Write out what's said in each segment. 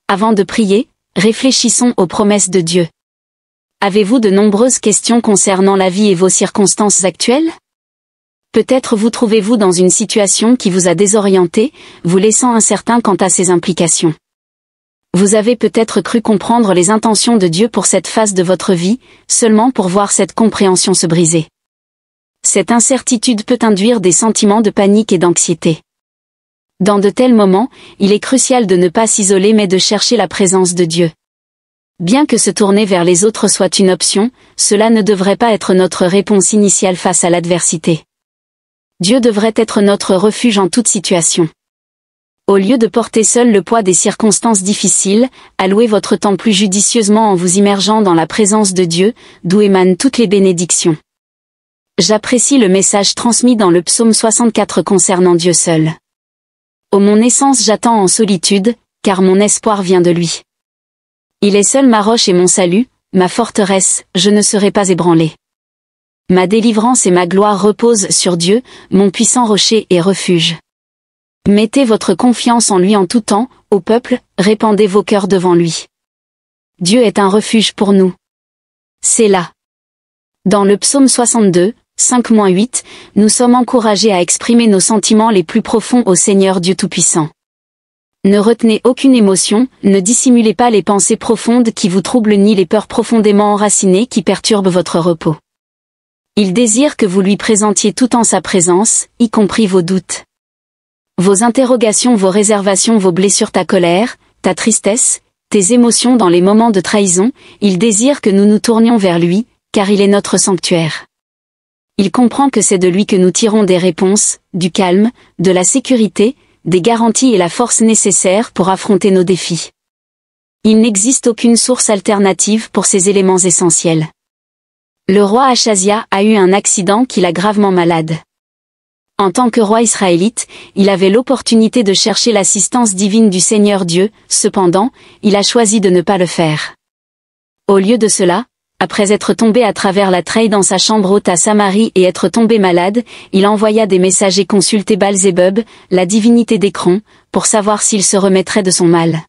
Avant de prier, réfléchissons aux promesses de Dieu. Avez-vous de nombreuses questions concernant la vie et vos circonstances actuelles? Peut-être vous trouvez-vous dans une situation qui vous a désorienté, vous laissant incertain quant à ses implications. Vous avez peut-être cru comprendre les intentions de Dieu pour cette phase de votre vie, seulement pour voir cette compréhension se briser. Cette incertitude peut induire des sentiments de panique et d'anxiété. Dans de tels moments, il est crucial de ne pas s'isoler mais de chercher la présence de Dieu. Bien que se tourner vers les autres soit une option, cela ne devrait pas être notre réponse initiale face à l'adversité. Dieu devrait être notre refuge en toute situation. Au lieu de porter seul le poids des circonstances difficiles, allouez votre temps plus judicieusement en vous immergeant dans la présence de Dieu, d'où émanent toutes les bénédictions. J'apprécie le message transmis dans le psaume 64 concernant Dieu seul. Ô mon essence, j'attends en solitude, car mon espoir vient de lui. Il est seul ma roche et mon salut, ma forteresse, je ne serai pas ébranlé. Ma délivrance et ma gloire reposent sur Dieu, mon puissant rocher et refuge. Mettez votre confiance en lui en tout temps, ô peuple, répandez vos cœurs devant lui. Dieu est un refuge pour nous. C'est là. Dans le psaume 62, 5-8, nous sommes encouragés à exprimer nos sentiments les plus profonds au Seigneur Dieu Tout-Puissant. Ne retenez aucune émotion, ne dissimulez pas les pensées profondes qui vous troublent ni les peurs profondément enracinées qui perturbent votre repos. Il désire que vous lui présentiez tout en sa présence, y compris vos doutes. Vos interrogations, vos réservations, vos blessures, ta colère, ta tristesse, tes émotions dans les moments de trahison, il désire que nous nous tournions vers lui, car il est notre sanctuaire. Il comprend que c'est de lui que nous tirons des réponses, du calme, de la sécurité, des garanties et la force nécessaires pour affronter nos défis. Il n'existe aucune source alternative pour ces éléments essentiels. Le roi Achazia a eu un accident qui l'a gravement malade. En tant que roi israélite, il avait l'opportunité de chercher l'assistance divine du Seigneur Dieu, cependant, il a choisi de ne pas le faire. Au lieu de cela, après être tombé à travers la treille dans sa chambre haute à Samarie et être tombé malade, il envoya des messagers consulter Baal-Zébub, la divinité d'Écron, pour savoir s'il se remettrait de son mal.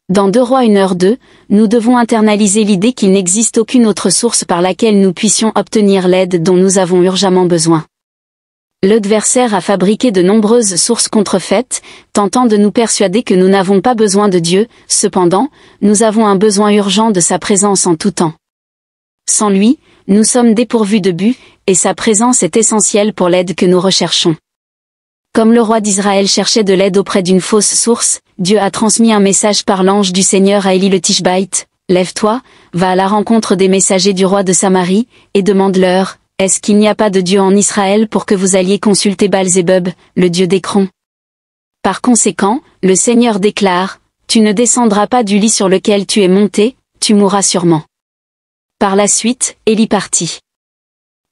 Dans 2 Rois 1h2, nous devons internaliser l'idée qu'il n'existe aucune autre source par laquelle nous puissions obtenir l'aide dont nous avons urgemment besoin. L'adversaire a fabriqué de nombreuses sources contrefaites, tentant de nous persuader que nous n'avons pas besoin de Dieu, cependant, nous avons un besoin urgent de sa présence en tout temps. Sans lui, nous sommes dépourvus de but, et sa présence est essentielle pour l'aide que nous recherchons. Comme le roi d'Israël cherchait de l'aide auprès d'une fausse source, Dieu a transmis un message par l'ange du Seigneur à Élie le Tishbaïte, « Lève-toi, va à la rencontre des messagers du roi de Samarie, et demande-leur, est-ce qu'il n'y a pas de Dieu en Israël pour que vous alliez consulter Baal-Zébub, le dieu d'Écron ?» Par conséquent, le Seigneur déclare, « Tu ne descendras pas du lit sur lequel tu es monté, tu mourras sûrement. » Par la suite, Élie partit.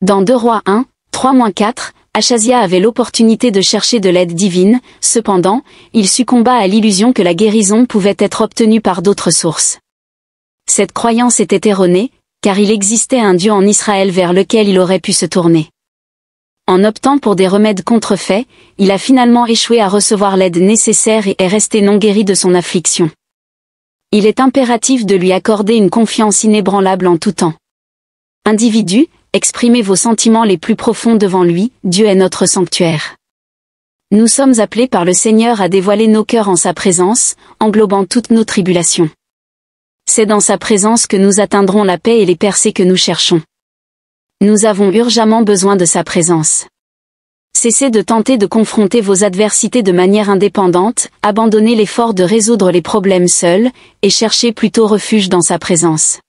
Dans 2 Rois 1, 3-4, Achazia avait l'opportunité de chercher de l'aide divine, cependant, il succomba à l'illusion que la guérison pouvait être obtenue par d'autres sources. Cette croyance était erronée, car il existait un Dieu en Israël vers lequel il aurait pu se tourner. En optant pour des remèdes contrefaits, il a finalement échoué à recevoir l'aide nécessaire et est resté non guéri de son affliction. Il est impératif de lui accorder une confiance inébranlable en tout temps. Individus, exprimez vos sentiments les plus profonds devant lui, Dieu est notre sanctuaire. Nous sommes appelés par le Seigneur à dévoiler nos cœurs en sa présence, englobant toutes nos tribulations. C'est dans sa présence que nous atteindrons la paix et les percées que nous cherchons. Nous avons urgemment besoin de sa présence. Cessez de tenter de confronter vos adversités de manière indépendante, abandonnez l'effort de résoudre les problèmes seuls, et cherchez plutôt refuge dans sa présence.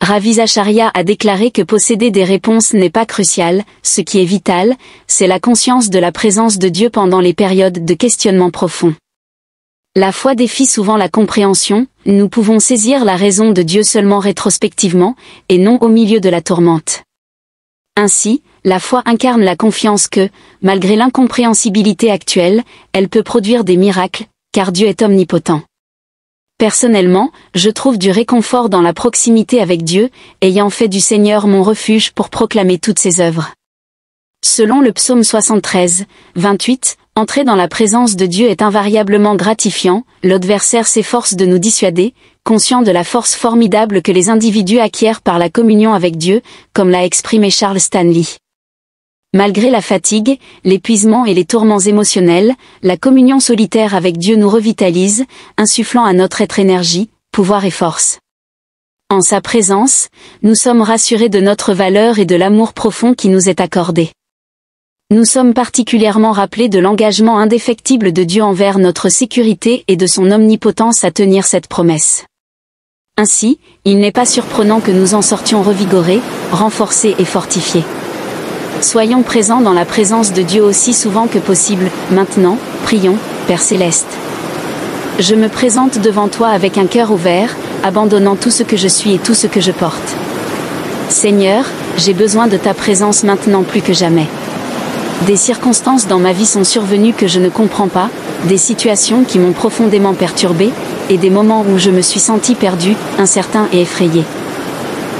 Ravi Zacharia a déclaré que posséder des réponses n'est pas crucial, ce qui est vital, c'est la conscience de la présence de Dieu pendant les périodes de questionnement profond. La foi défie souvent la compréhension, nous pouvons saisir la raison de Dieu seulement rétrospectivement, et non au milieu de la tourmente. Ainsi, la foi incarne la confiance que, malgré l'incompréhensibilité actuelle, elle peut produire des miracles, car Dieu est omnipotent. Personnellement, je trouve du réconfort dans la proximité avec Dieu, ayant fait du Seigneur mon refuge pour proclamer toutes ses œuvres. Selon le psaume 73, 28, Entrer dans la présence de Dieu est invariablement gratifiant, l'adversaire s'efforce de nous dissuader, conscient de la force formidable que les individus acquièrent par la communion avec Dieu, comme l'a exprimé Charles Stanley. Malgré la fatigue, l'épuisement et les tourments émotionnels, la communion solitaire avec Dieu nous revitalise, insufflant à notre être énergie, pouvoir et force. En sa présence, nous sommes rassurés de notre valeur et de l'amour profond qui nous est accordé. Nous sommes particulièrement rappelés de l'engagement indéfectible de Dieu envers notre sécurité et de son omnipotence à tenir cette promesse. Ainsi, il n'est pas surprenant que nous en sortions revigorés, renforcés et fortifiés. Soyons présents dans la présence de Dieu aussi souvent que possible. Maintenant, prions, Père Céleste. Je me présente devant toi avec un cœur ouvert, abandonnant tout ce que je suis et tout ce que je porte. Seigneur, j'ai besoin de ta présence maintenant plus que jamais. Des circonstances dans ma vie sont survenues que je ne comprends pas, des situations qui m'ont profondément perturbé, et des moments où je me suis senti perdu, incertain et effrayé.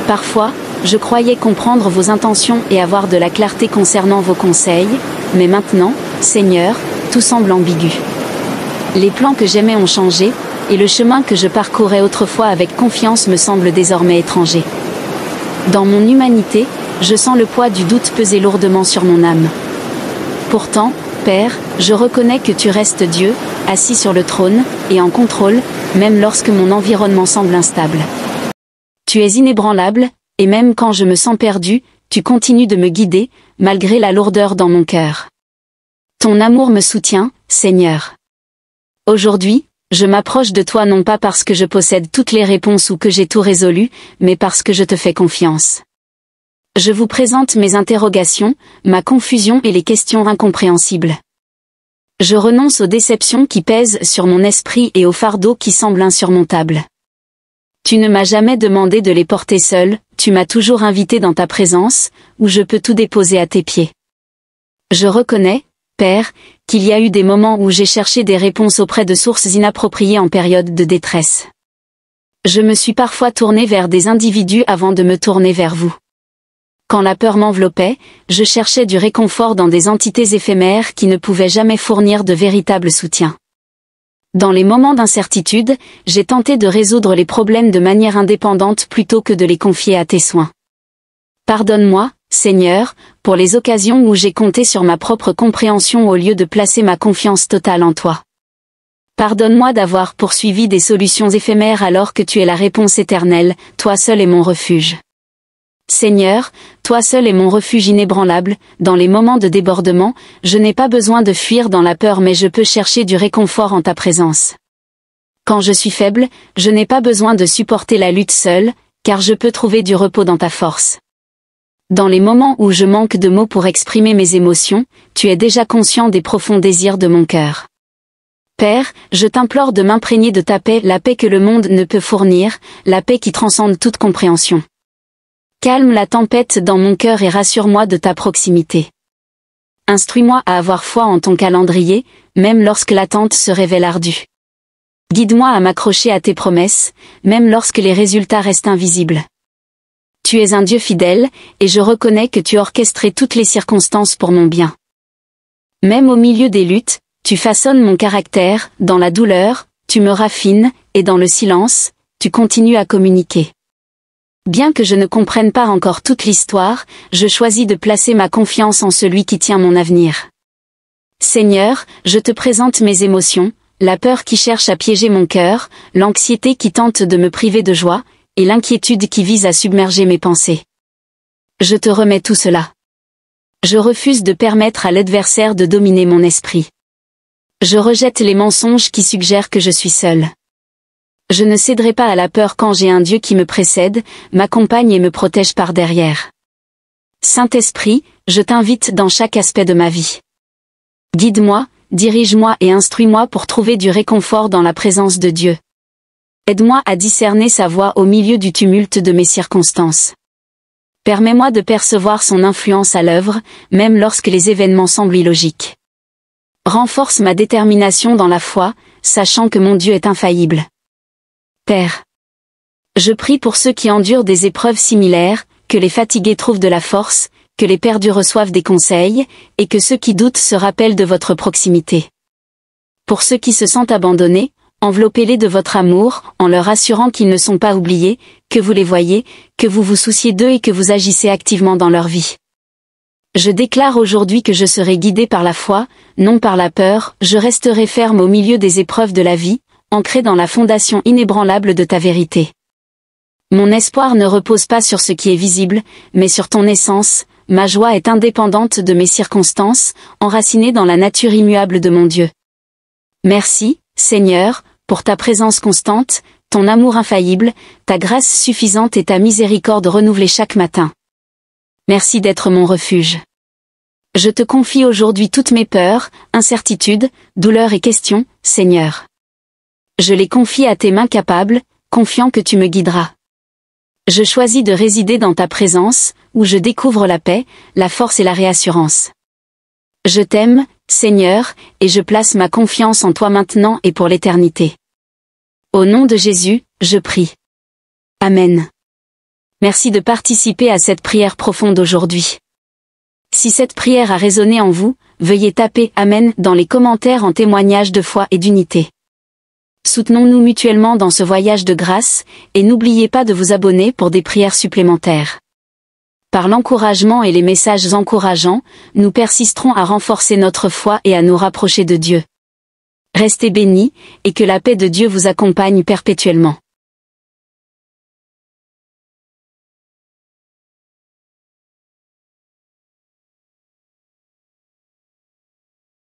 Parfois, je croyais comprendre vos intentions et avoir de la clarté concernant vos conseils, mais maintenant, Seigneur, tout semble ambigu. Les plans que j'aimais ont changé, et le chemin que je parcourais autrefois avec confiance me semble désormais étranger. Dans mon humanité, je sens le poids du doute peser lourdement sur mon âme. Pourtant, Père, je reconnais que tu restes Dieu, assis sur le trône, et en contrôle, même lorsque mon environnement semble instable. Tu es inébranlable, et même quand je me sens perdu, tu continues de me guider, malgré la lourdeur dans mon cœur. Ton amour me soutient, Seigneur. Aujourd'hui, je m'approche de toi non pas parce que je possède toutes les réponses ou que j'ai tout résolu, mais parce que je te fais confiance. Je vous présente mes interrogations, ma confusion et les questions incompréhensibles. Je renonce aux déceptions qui pèsent sur mon esprit et aux fardeaux qui semblent insurmontables. Tu ne m'as jamais demandé de les porter seul, tu m'as toujours invité dans ta présence, où je peux tout déposer à tes pieds. Je reconnais, Père, qu'il y a eu des moments où j'ai cherché des réponses auprès de sources inappropriées en période de détresse. Je me suis parfois tourné vers des individus avant de me tourner vers vous. Quand la peur m'enveloppait, je cherchais du réconfort dans des entités éphémères qui ne pouvaient jamais fournir de véritable soutien. Dans les moments d'incertitude, j'ai tenté de résoudre les problèmes de manière indépendante plutôt que de les confier à tes soins. Pardonne-moi, Seigneur, pour les occasions où j'ai compté sur ma propre compréhension au lieu de placer ma confiance totale en toi. Pardonne-moi d'avoir poursuivi des solutions éphémères alors que tu es la réponse éternelle, toi seul est mon refuge. Seigneur, toi seul est mon refuge inébranlable, dans les moments de débordement, je n'ai pas besoin de fuir dans la peur mais je peux chercher du réconfort en ta présence. Quand je suis faible, je n'ai pas besoin de supporter la lutte seule, car je peux trouver du repos dans ta force. Dans les moments où je manque de mots pour exprimer mes émotions, tu es déjà conscient des profonds désirs de mon cœur. Père, je t'implore de m'imprégner de ta paix, la paix que le monde ne peut fournir, la paix qui transcende toute compréhension. Calme la tempête dans mon cœur et rassure-moi de ta proximité. Instruis-moi à avoir foi en ton calendrier, même lorsque l'attente se révèle ardue. Guide-moi à m'accrocher à tes promesses, même lorsque les résultats restent invisibles. Tu es un Dieu fidèle, et je reconnais que tu orchestrais toutes les circonstances pour mon bien. Même au milieu des luttes, tu façonnes mon caractère, dans la douleur, tu me raffines, et dans le silence, tu continues à communiquer. Bien que je ne comprenne pas encore toute l'histoire, je choisis de placer ma confiance en celui qui tient mon avenir. Seigneur, je te présente mes émotions, la peur qui cherche à piéger mon cœur, l'anxiété qui tente de me priver de joie, et l'inquiétude qui vise à submerger mes pensées. Je te remets tout cela. Je refuse de permettre à l'adversaire de dominer mon esprit. Je rejette les mensonges qui suggèrent que je suis seul. Je ne céderai pas à la peur quand j'ai un Dieu qui me précède, m'accompagne et me protège par derrière. Saint-Esprit, je t'invite dans chaque aspect de ma vie. Guide-moi, dirige-moi et instruis-moi pour trouver du réconfort dans la présence de Dieu. Aide-moi à discerner sa voix au milieu du tumulte de mes circonstances. Permets-moi de percevoir son influence à l'œuvre, même lorsque les événements semblent illogiques. Renforce ma détermination dans la foi, sachant que mon Dieu est infaillible. Père. Je prie pour ceux qui endurent des épreuves similaires, que les fatigués trouvent de la force, que les perdus reçoivent des conseils, et que ceux qui doutent se rappellent de votre proximité. Pour ceux qui se sentent abandonnés, enveloppez-les de votre amour, en leur assurant qu'ils ne sont pas oubliés, que vous les voyez, que vous vous souciez d'eux et que vous agissez activement dans leur vie. Je déclare aujourd'hui que je serai guidé par la foi, non par la peur, je resterai ferme au milieu des épreuves de la vie, ancré dans la fondation inébranlable de ta vérité. Mon espoir ne repose pas sur ce qui est visible, mais sur ton essence, ma joie est indépendante de mes circonstances, enracinée dans la nature immuable de mon Dieu. Merci, Seigneur, pour ta présence constante, ton amour infaillible, ta grâce suffisante et ta miséricorde renouvelée chaque matin. Merci d'être mon refuge. Je te confie aujourd'hui toutes mes peurs, incertitudes, douleurs et questions, Seigneur. Je les confie à tes mains capables, confiant que tu me guideras. Je choisis de résider dans ta présence, où je découvre la paix, la force et la réassurance. Je t'aime, Seigneur, et je place ma confiance en toi maintenant et pour l'éternité. Au nom de Jésus, je prie. Amen. Merci de participer à cette prière profonde aujourd'hui. Si cette prière a résonné en vous, veuillez taper « Amen » dans les commentaires en témoignage de foi et d'unité. Soutenons-nous mutuellement dans ce voyage de grâce, et n'oubliez pas de vous abonner pour des prières supplémentaires. Par l'encouragement et les messages encourageants, nous persisterons à renforcer notre foi et à nous rapprocher de Dieu. Restez bénis, et que la paix de Dieu vous accompagne perpétuellement.